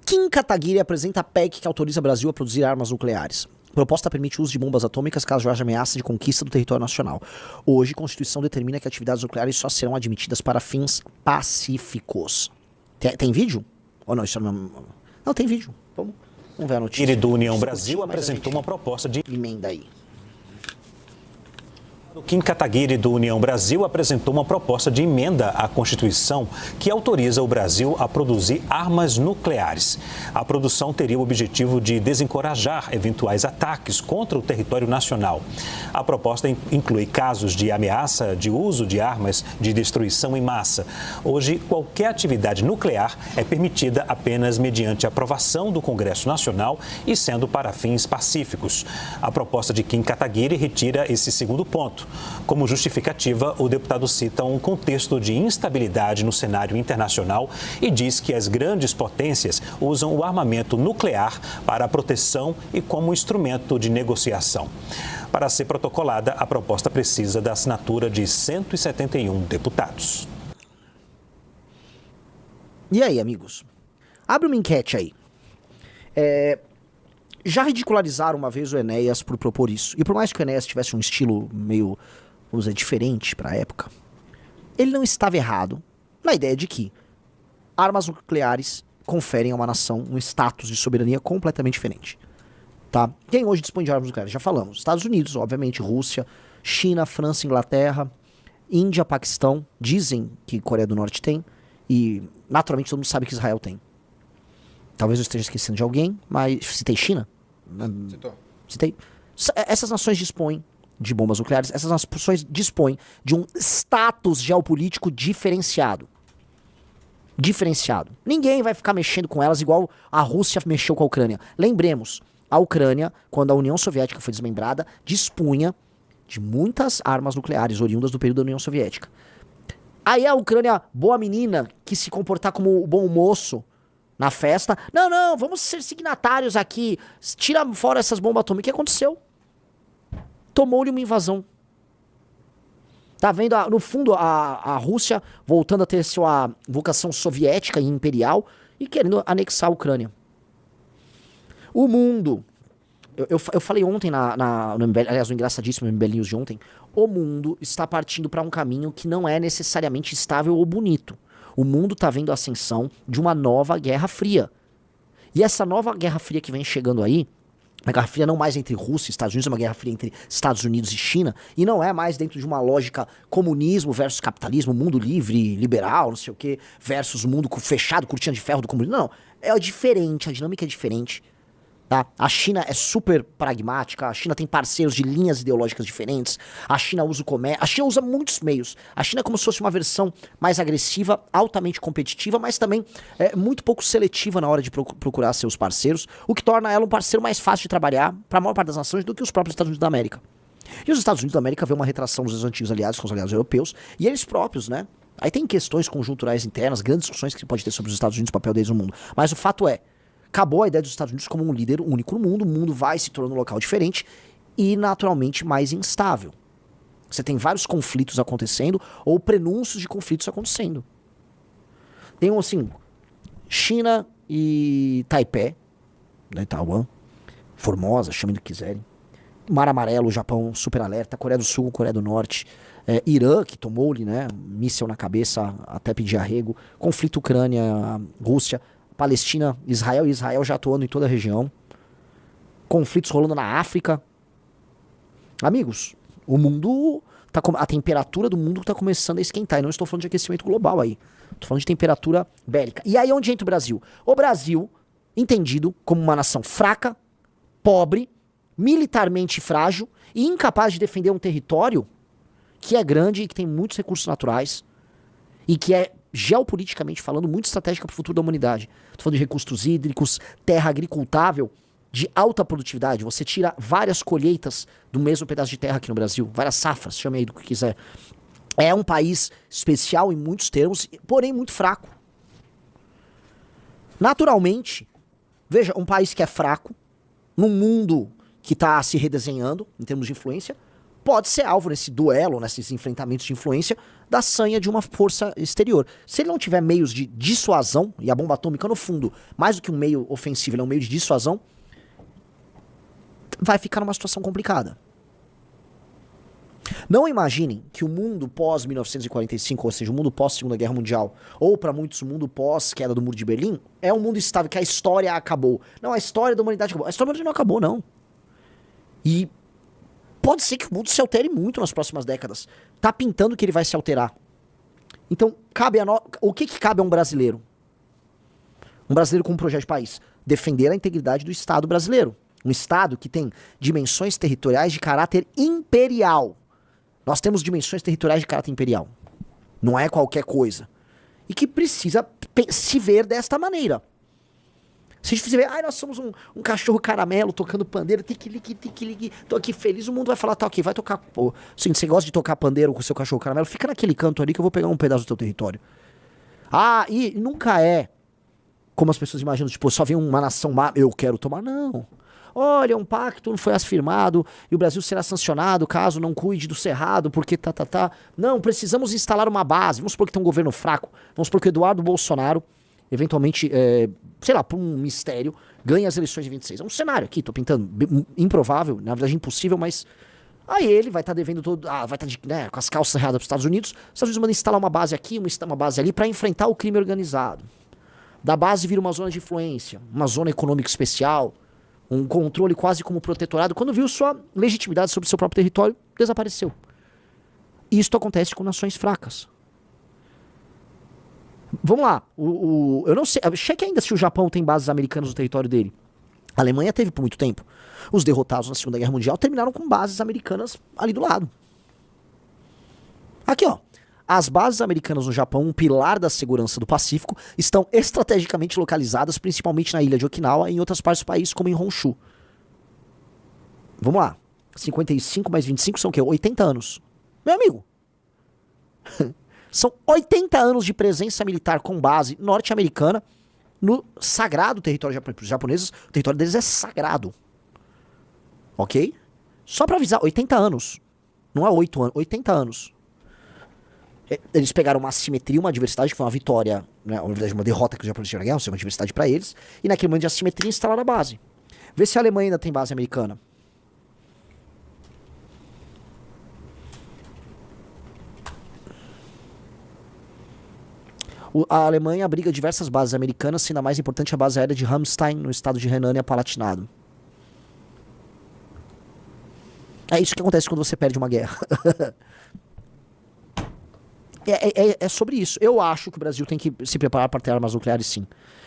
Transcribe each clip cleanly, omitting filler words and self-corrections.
Kim Kataguiri apresenta a PEC que autoriza o Brasil a produzir armas nucleares. A proposta permite o uso de bombas atômicas caso haja ameaça de conquista do território nacional. Hoje, a Constituição determina que atividades nucleares só serão admitidas para fins pacíficos. Tem vídeo? Ou não? Isso não... Não, tem vídeo. Vamos ver a notícia. Ele do União Brasil apresentou uma proposta de emenda aí. Kim Kataguiri, do União Brasil, apresentou uma proposta de emenda à Constituição que autoriza o Brasil a produzir armas nucleares. A produção teria o objetivo de desencorajar eventuais ataques contra o território nacional. A proposta inclui casos de ameaça de uso de armas de destruição em massa. Hoje, qualquer atividade nuclear é permitida apenas mediante aprovação do Congresso Nacional e sendo para fins pacíficos. A proposta de Kim Kataguiri retira esse segundo ponto. Como justificativa, o deputado cita um contexto de instabilidade no cenário internacional e diz que as grandes potências usam o armamento nuclear para a proteção e como instrumento de negociação. Para ser protocolada, a proposta precisa da assinatura de 171 deputados. E aí, amigos? Abre uma enquete aí. Já ridicularizaram uma vez o Enéas por propor isso. E por mais que o Enéas tivesse um estilo meio, vamos dizer, diferente para a época, ele não estava errado na ideia de que armas nucleares conferem a uma nação um status de soberania completamente diferente. Tá? Quem hoje dispõe de armas nucleares? Já falamos. Estados Unidos, obviamente, Rússia, China, França, Inglaterra, Índia, Paquistão. Dizem que Coreia do Norte tem. E, naturalmente, todo mundo sabe que Israel tem. Talvez eu esteja esquecendo de alguém, mas citei China? Citei. Essas nações dispõem de bombas nucleares, essas nações dispõem de um status geopolítico diferenciado. Diferenciado. Ninguém vai ficar mexendo com elas igual a Rússia mexeu com a Ucrânia. Lembremos, a Ucrânia, quando a União Soviética foi desmembrada, dispunha de muitas armas nucleares oriundas do período da União Soviética. Aí a Ucrânia, boa menina, que se comportar como o bom moço na festa. Não, vamos ser signatários aqui. Tira fora essas bombas atômicas. O que aconteceu? Tomou-lhe uma invasão. Tá vendo? No fundo, a Rússia voltando a ter sua vocação soviética e imperial e querendo anexar a Ucrânia. O mundo... Eu falei ontem no MBL, aliás, no engraçadíssimo MBL News de ontem. O mundo está partindo para um caminho que não é necessariamente estável ou bonito. O mundo está vendo a ascensão de uma nova Guerra Fria. E essa nova Guerra Fria que vem chegando aí, a Guerra Fria não mais entre Rússia e Estados Unidos, é uma Guerra Fria entre Estados Unidos e China, e não é mais dentro de uma lógica comunismo versus capitalismo, mundo livre, liberal, não sei o quê, versus mundo fechado, cortina de ferro do comunismo. Não, é diferente, a dinâmica é diferente. Tá? A China é super pragmática, a China tem parceiros de linhas ideológicas diferentes, a China usa o comércio, a China usa muitos meios. A China é como se fosse uma versão mais agressiva, altamente competitiva, mas também muito pouco seletiva na hora de procurar seus parceiros, o que torna ela um parceiro mais fácil de trabalhar para a maior parte das nações do que os próprios Estados Unidos da América. E os Estados Unidos da América vê uma retração dos antigos aliados com os aliados europeus, e eles próprios, né? Aí tem questões conjunturais internas, grandes discussões que se pode ter sobre os Estados Unidos e o papel deles no mundo. Mas o fato é, acabou a ideia dos Estados Unidos como um líder único no mundo, o mundo vai se tornando um local diferente e naturalmente mais instável. Você tem vários conflitos acontecendo ou prenúncios de conflitos acontecendo. Tem assim, China e Taipei, né, Taiwan, Formosa, chamem do que quiserem. Mar Amarelo, Japão, super alerta, Coreia do Sul, Coreia do Norte, Irã, que tomou-lhe, né, míssil na cabeça até pedir arrego, conflito Ucrânia, Rússia, Palestina, Israel, e Israel já atuando em toda a região. Conflitos rolando na África. Amigos, o mundo... a temperatura do mundo está começando a esquentar. E não estou falando de aquecimento global aí. Estou falando de temperatura bélica. E aí onde entra o Brasil? O Brasil, entendido como uma nação fraca, pobre, militarmente frágil e incapaz de defender um território que é grande e que tem muitos recursos naturais e que é, geopoliticamente falando, muito estratégica para o futuro da humanidade. Estou falando de recursos hídricos, terra agricultável de alta produtividade. Você tira várias colheitas do mesmo pedaço de terra aqui no Brasil, várias safras, chame aí do que quiser. É um país especial em muitos termos, porém muito fraco. Naturalmente, veja, um país que é fraco, num mundo que está se redesenhando em termos de influência, pode ser alvo nesse duelo, nesses enfrentamentos de influência, da sanha de uma força exterior. Se ele não tiver meios de dissuasão, e a bomba atômica, no fundo, mais do que um meio ofensivo, ele é um meio de dissuasão, vai ficar numa situação complicada. Não imaginem que o mundo pós-1945, ou seja, o mundo pós-Segunda Guerra Mundial, ou para muitos o mundo pós-queda do Muro de Berlim, é um mundo estável, que a história acabou. Não, a história da humanidade acabou. A história da humanidade não acabou, não. E pode ser que o mundo se altere muito nas próximas décadas. Tá pintando que ele vai se alterar. Então, o que cabe a um brasileiro? Um brasileiro com um projeto de país? Defender a integridade do Estado brasileiro. Um Estado que tem dimensões territoriais de caráter imperial. Nós temos dimensões territoriais de caráter imperial. Não é qualquer coisa. E que precisa se ver desta maneira. Se a gente ver, nós somos um cachorro caramelo tocando pandeiro, tique-lique, tô aqui feliz, o mundo vai falar, tá ok, vai tocar. Pô, seguinte, você gosta de tocar pandeiro com o seu cachorro caramelo? Fica naquele canto ali que eu vou pegar um pedaço do teu território. E nunca é como as pessoas imaginam, tipo, só vem uma nação má, eu quero tomar. Não. Olha, um pacto não foi firmado e o Brasil será sancionado caso não cuide do cerrado, porque Não, precisamos instalar uma base. Vamos supor que tem um governo fraco. Vamos supor que o Eduardo Bolsonaro, eventualmente, sei lá, por um mistério, ganha as eleições de 26. É um cenário aqui, tô pintando, improvável, na verdade impossível, mas aí ele vai estar devendo todo, vai estar com as calças erradas para os Estados Unidos. Os Estados Unidos mandam instalar uma base aqui, uma base ali, para enfrentar o crime organizado. Da base vira uma zona de influência, uma zona econômica especial, um controle quase como protetorado. Quando viu sua legitimidade sobre seu próprio território, desapareceu. E isso acontece com nações fracas. Vamos lá, eu não sei, cheque ainda se o Japão tem bases americanas no território dele. A Alemanha teve por muito tempo. Os derrotados na Segunda Guerra Mundial terminaram com bases americanas ali do lado. Aqui, ó. As bases americanas no Japão, um pilar da segurança do Pacífico, estão estrategicamente localizadas principalmente na ilha de Okinawa e em outras partes do país, como em Honshu. Vamos lá. 55 mais 25 são o quê? 80 anos. Meu amigo. São 80 anos de presença militar com base norte-americana no sagrado território japonês. Para os japoneses, o território deles é sagrado. Ok? Só para avisar, 80 anos. Não é 8 anos, 80 anos. Eles pegaram uma assimetria, uma adversidade, que foi uma vitória, né, na verdade uma derrota que os japoneses tinham na guerra, ou seja, uma adversidade para eles, e naquele momento de assimetria instalaram a base. Vê se a Alemanha ainda tem base americana. A Alemanha abriga diversas bases americanas, sendo a mais importante a base aérea de Ramstein, no estado de Renânia-Palatinado. É isso que acontece quando você perde uma guerra. É sobre isso. Eu acho que o Brasil tem que se preparar para ter armas nucleares, sim.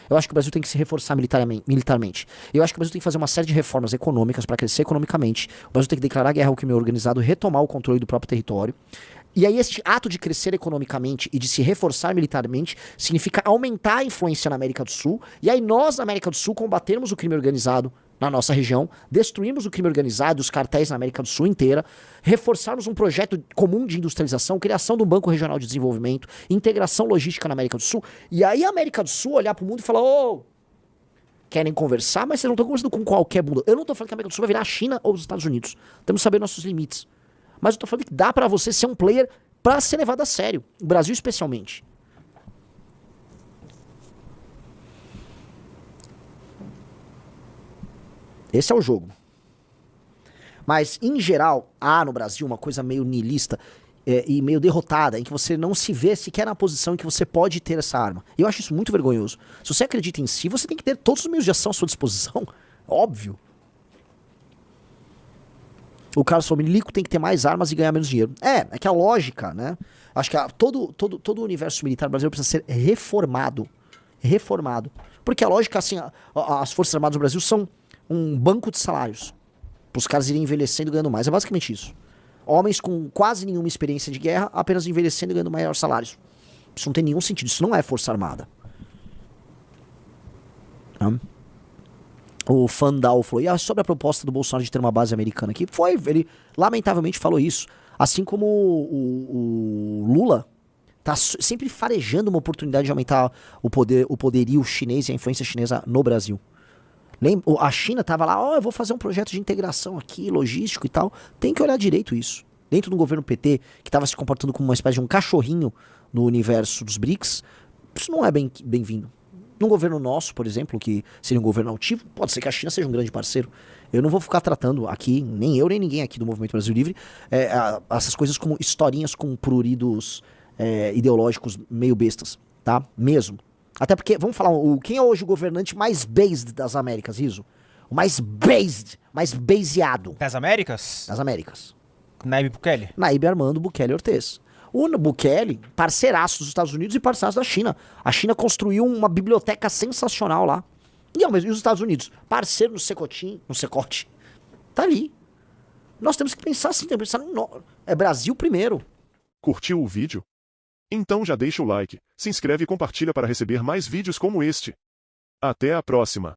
Eu acho que o Brasil tem que se reforçar militarmente. Eu acho que o Brasil tem que fazer uma série de reformas econômicas para crescer economicamente. O Brasil tem que declarar guerra ao crime organizado, retomar o controle do próprio território. E aí este ato de crescer economicamente e de se reforçar militarmente significa aumentar a influência na América do Sul. E aí nós, na América do Sul, combatermos o crime organizado na nossa região, destruirmos o crime organizado, os cartéis na América do Sul inteira, reforçarmos um projeto comum de industrialização, criação de um banco regional de desenvolvimento, integração logística na América do Sul, e aí a América do Sul olhar pro mundo e falar, querem conversar, mas vocês não estão conversando com qualquer bunda. Eu não tô falando que a América do Sul vai virar a China ou os Estados Unidos. Temos que saber nossos limites. Mas eu tô falando que dá pra você ser um player pra ser levado a sério. O Brasil especialmente. Esse é o jogo. Mas, em geral, há no Brasil uma coisa meio niilista e meio derrotada, em que você não se vê sequer na posição em que você pode ter essa arma. E eu acho isso muito vergonhoso. Se você acredita em si, você tem que ter todos os meios de ação à sua disposição. Óbvio. O Carlos Milico tem que ter mais armas e ganhar menos dinheiro. É que a lógica, né? Acho que todo o universo militar brasileiro precisa ser reformado. Reformado. Porque a lógica, assim, as Forças Armadas do Brasil são um banco de salários. Para os caras irem envelhecendo e ganhando mais. É basicamente isso. Homens com quase nenhuma experiência de guerra, apenas envelhecendo e ganhando maiores salários. Isso não tem nenhum sentido. Isso não é Força Armada. O Fandal falou, e sobre a proposta do Bolsonaro de ter uma base americana aqui? Ele lamentavelmente falou isso. Assim como o Lula tá sempre farejando uma oportunidade de aumentar o poderio chinês e a influência chinesa no Brasil. A China estava lá, eu vou fazer um projeto de integração aqui, logístico e tal. Tem que olhar direito isso. Dentro do governo PT, que estava se comportando como uma espécie de um cachorrinho no universo dos BRICS, isso não é bem-vindo. Num governo nosso, por exemplo, que seria um governo altivo, pode ser que a China seja um grande parceiro. Eu não vou ficar tratando aqui, nem eu nem ninguém aqui do Movimento Brasil Livre, essas coisas como historinhas com pruridos ideológicos meio bestas, tá? Mesmo. Até porque, vamos falar, quem é hoje o governante mais based das Américas, Riso? O mais based, mais baseado. Das Américas? Das Américas. Nayib Bukele? Nayib Armando Bukele Ortiz. O Bukele, parceiraço dos Estados Unidos e parceiraço da China. A China construiu uma biblioteca sensacional lá. E os Estados Unidos, parceiro no Secote. Tá ali. Nós temos que pensar assim, temos que pensar é Brasil primeiro. Curtiu o vídeo? Então já deixa o like, se inscreve e compartilha para receber mais vídeos como este. Até a próxima!